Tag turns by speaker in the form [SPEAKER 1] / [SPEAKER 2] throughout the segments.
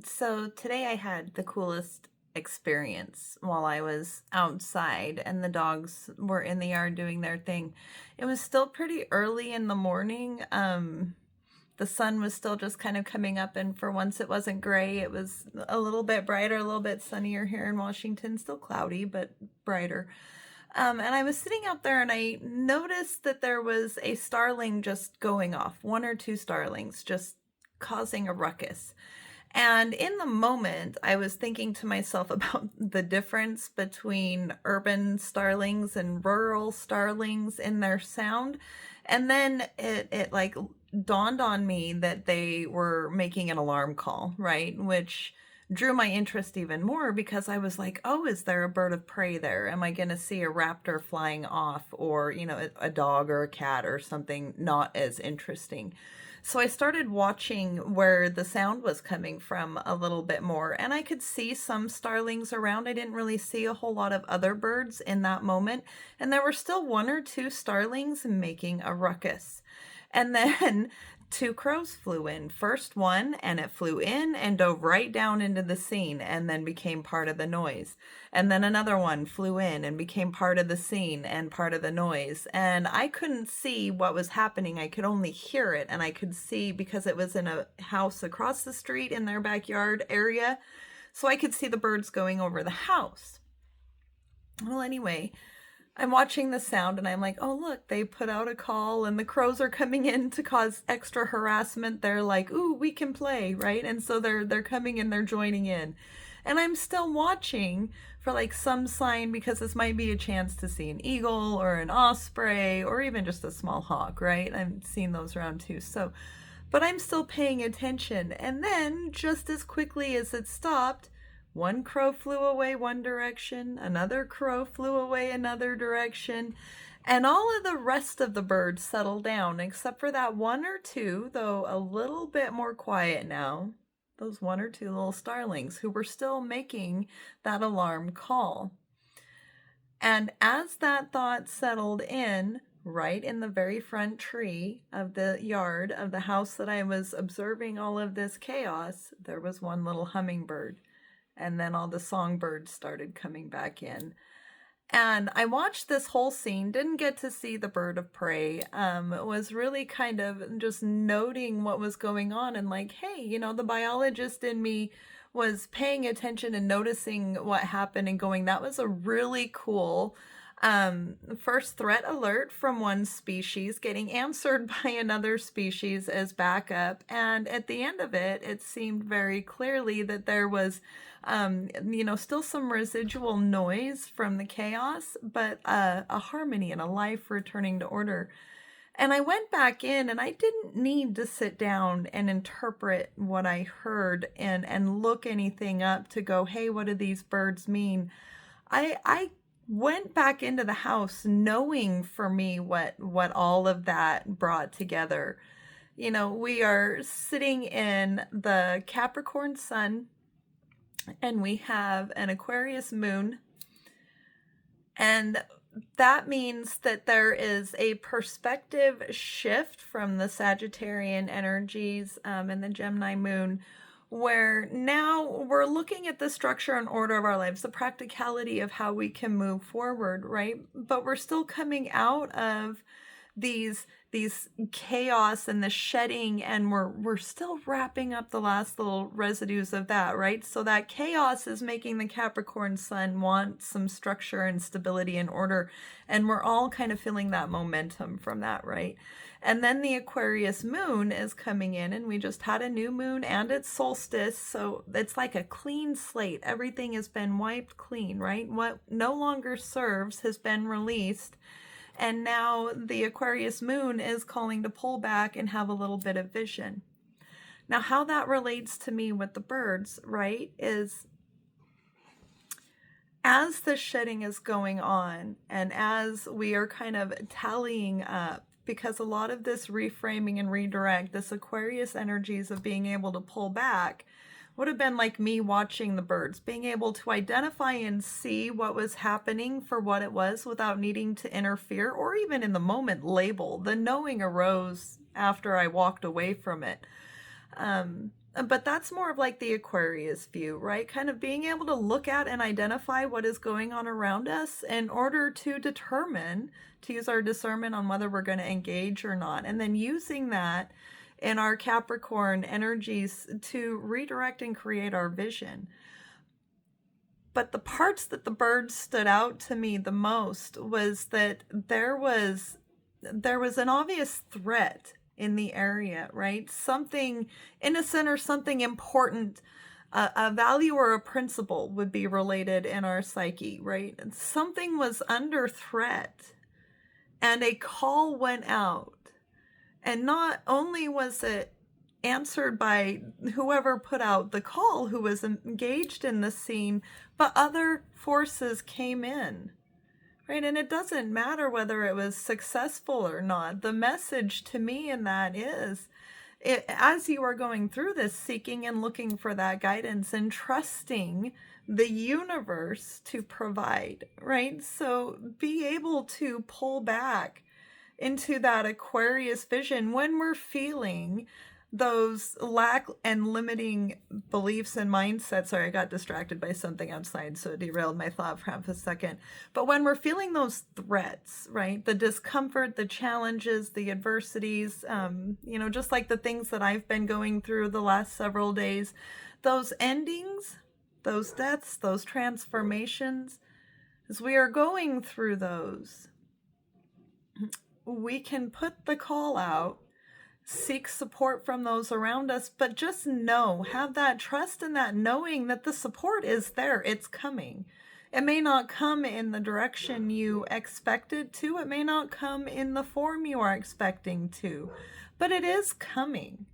[SPEAKER 1] So today I had the coolest experience while I was outside and the dogs were in the yard doing their thing. It was still pretty early in the morning. The sun was still just kind of coming up, and for once it wasn't gray. It was a little bit brighter, a little bit sunnier here in Washington, still cloudy, but brighter. And I was sitting out there and I noticed that there was a starling just going off, one or two starlings just causing a ruckus. And in the moment, I was thinking to myself about the difference between urban starlings and rural starlings in their sound. And then it like dawned on me that they were making an alarm call, right? Which drew my interest even more because I was like, oh, is there a bird of prey there? Am I going to see a raptor flying off or, a dog or a cat or something not as interesting? So I started watching where the sound was coming from a little bit more, and I could see some starlings around. I didn't really see a whole lot of other birds in that moment, and there were still one or two starlings making a ruckus. And then two crows flew in. First one, and it flew in and dove right down into the scene and then became part of the noise. And then another one flew in and became part of the scene and part of the noise. And I couldn't see what was happening. I could only hear it. And I could see because it was in a house across the street in their backyard area. So I could see the birds going over the house. Well, anyway, I'm watching the sound and I'm like, oh, look, they put out a call and the crows are coming in to cause extra harassment. They're like, ooh, we can play, right? And so they're coming in, they're joining in. And I'm still watching for like some sign because this might be a chance to see an eagle or an osprey or even just a small hawk, right? I've seen those around too. So, but I'm still paying attention. And then just as quickly as it stopped, one crow flew away one direction, another crow flew away another direction, and all of the rest of the birds settled down, except for that one or two, though a little bit more quiet now. Those one or two little starlings who were still making that alarm call. And as that thought settled in, right in the very front tree of the yard of the house that I was observing all of this chaos, there was one little hummingbird. And then all the songbirds started coming back in. And I watched this whole scene, didn't get to see the bird of prey. Was really kind of just noting what was going on and like, hey, the biologist in me was paying attention and noticing what happened and going, that was a really cool first threat alert from one species getting answered by another species as backup. And at the end of it, it seemed very clearly that there was, still some residual noise from the chaos, but a harmony and a life returning to order. And I went back in and I didn't need to sit down and interpret what I heard and look anything up to go, hey, what do these birds mean? I went back into the house knowing for me what all of that brought together. We are sitting in the Capricorn sun and we have an Aquarius moon, and that means that there is a perspective shift from the Sagittarian energies and the Gemini moon, where now we're looking at the structure and order of our lives, the practicality of how we can move forward, right? But we're still coming out of these chaos and the shedding, and we're still wrapping up the last little residues of that, right? So that chaos is making the Capricorn sun want some structure and stability and order, and we're all kind of feeling that momentum from that, right? And then the Aquarius moon is coming in, and we just had a new moon and it's solstice, so it's like a clean slate. Everything has been wiped clean, right? What no longer serves has been released. And now the Aquarius moon is calling to pull back and have a little bit of vision. Now, how that relates to me with the birds, right, is as the shedding is going on and as we are kind of tallying up, because a lot of this reframing and redirect, this Aquarius energies of being able to pull back, would have been like me watching the birds, being able to identify and see what was happening for what it was without needing to interfere or even in the moment label. The knowing arose after I walked away from it. But that's more of like the Aquarius view, right? Kind of being able to look at and identify what is going on around us in order to determine, to use our discernment on whether we're going to engage or not. And then using that in our Capricorn energies to redirect and create our vision. But the parts that the birds stood out to me the most was that there was an obvious threat in the area, right? Something innocent or something important, a value or a principle would be related in our psyche, right? And something was under threat, and a call went out. And not only was it answered by whoever put out the call, who was engaged in the scene, but other forces came in. Right, and it doesn't matter whether it was successful or not. The message to me in that is, as you are going through this, seeking and looking for that guidance and trusting the universe to provide, right? So be able to pull back into that Aquarius vision when we're feeling those lack and limiting beliefs and mindsets. Sorry, I got distracted by something outside, so it derailed my thought for half a second. But when we're feeling those threats, right, the discomfort, the challenges, the adversities, just like the things that I've been going through the last several days, those endings, those deaths, those transformations, as we are going through those, we can put the call out, seek support from those around us, but just have that trust and that knowing that the support is there. It's coming. It may not come in the direction you expected to. It may not come in the form you are expecting to, but it is coming,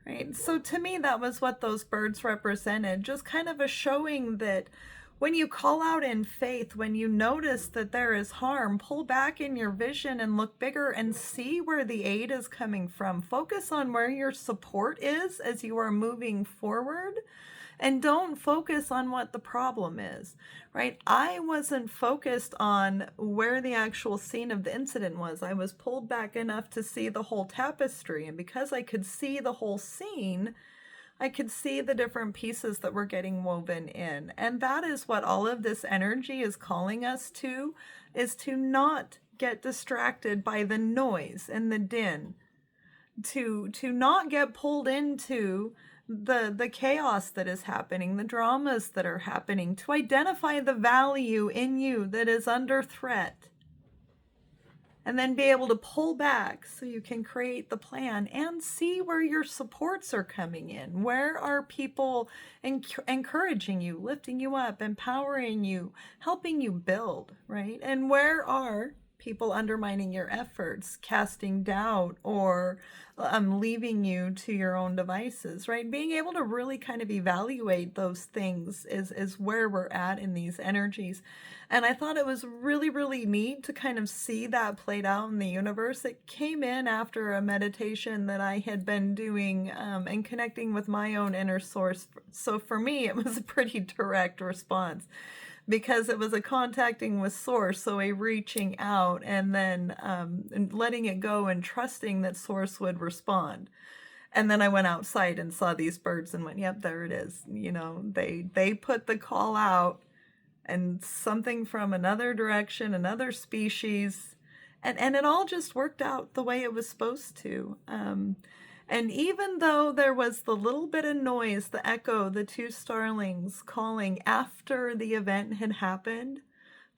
[SPEAKER 1] right? So to me, that was what those birds represented, just kind of a showing that when you call out in faith, when you notice that there is harm, pull back in your vision and look bigger and see where the aid is coming from. Focus on where your support is as you are moving forward, and don't focus on what the problem is, right? I wasn't focused on where the actual scene of the incident was. I was pulled back enough to see the whole tapestry, and because I could see the whole scene, I could see the different pieces that were getting woven in. And that is what all of this energy is calling us to, is to not get distracted by the noise and the din, to not get pulled into the chaos that is happening, the dramas that are happening, to identify the value in you that is under threat, and then be able to pull back so you can create the plan and see where your supports are coming in. Where are people encouraging you, lifting you up, empowering you, helping you build, right? And where are people undermining your efforts, casting doubt, or leaving you to your own devices, right? Being able to really kind of evaluate those things is where we're at in these energies. And I thought it was really, really neat to kind of see that played out in the universe. It came in after a meditation that I had been doing and connecting with my own inner source. So for me, it was a pretty direct response, because it was a contacting with source, so a reaching out and then and letting it go and trusting that source would respond. And then I went outside and saw these birds and went, yep, there it is. They put the call out, and something from another direction, another species, and it all just worked out the way it was supposed to. And even though there was the little bit of noise, the echo, the two starlings calling after the event had happened,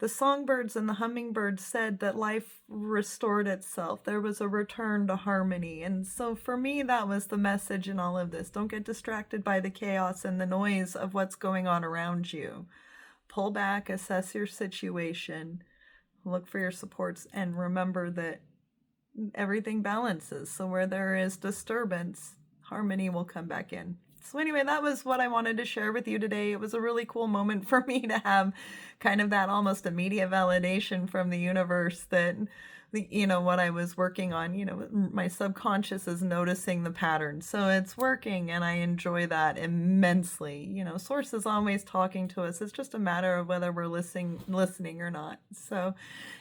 [SPEAKER 1] the songbirds and the hummingbirds said that life restored itself. There was a return to harmony. And so for me, that was the message in all of this. Don't get distracted by the chaos and the noise of what's going on around you. Pull back, assess your situation, look for your supports, and remember that everything balances. So where there is disturbance, harmony will come back in. So anyway, that was what I wanted to share with you today. It was a really cool moment for me to have kind of that almost immediate validation from the universe that what I was working on. My subconscious is noticing the pattern, so it's working, and I enjoy that immensely. Source is always talking to us. It's just a matter of whether we're listening or not. So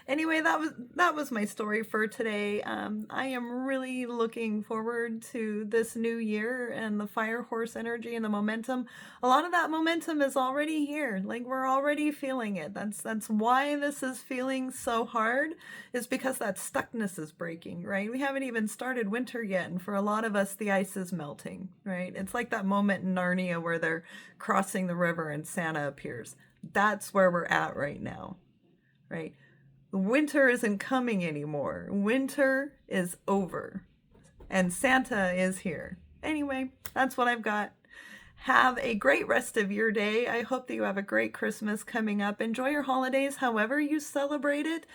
[SPEAKER 1] anyway, that was my story for today. I am really looking forward to this new year and the fire horse energy and the momentum. A lot of that momentum is already here. Like, we're already feeling it. That's why this is feeling so hard, is because that stuckness is breaking, right? We haven't even started winter yet, and for a lot of us the ice is melting, right? It's like that moment in Narnia where they're crossing the river and Santa appears. That's where we're at right now, right? Winter isn't coming anymore. Winter is over. And Santa is here. Anyway, that's what I've got. Have a great rest of your day. I hope that you have a great Christmas coming up. Enjoy your holidays however you celebrate it.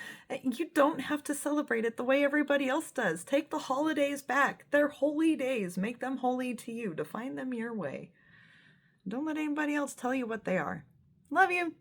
[SPEAKER 1] You don't have to celebrate it the way everybody else does. Take the holidays back. They're holy days. Make them holy to you. Define them your way. Don't let anybody else tell you what they are. Love you.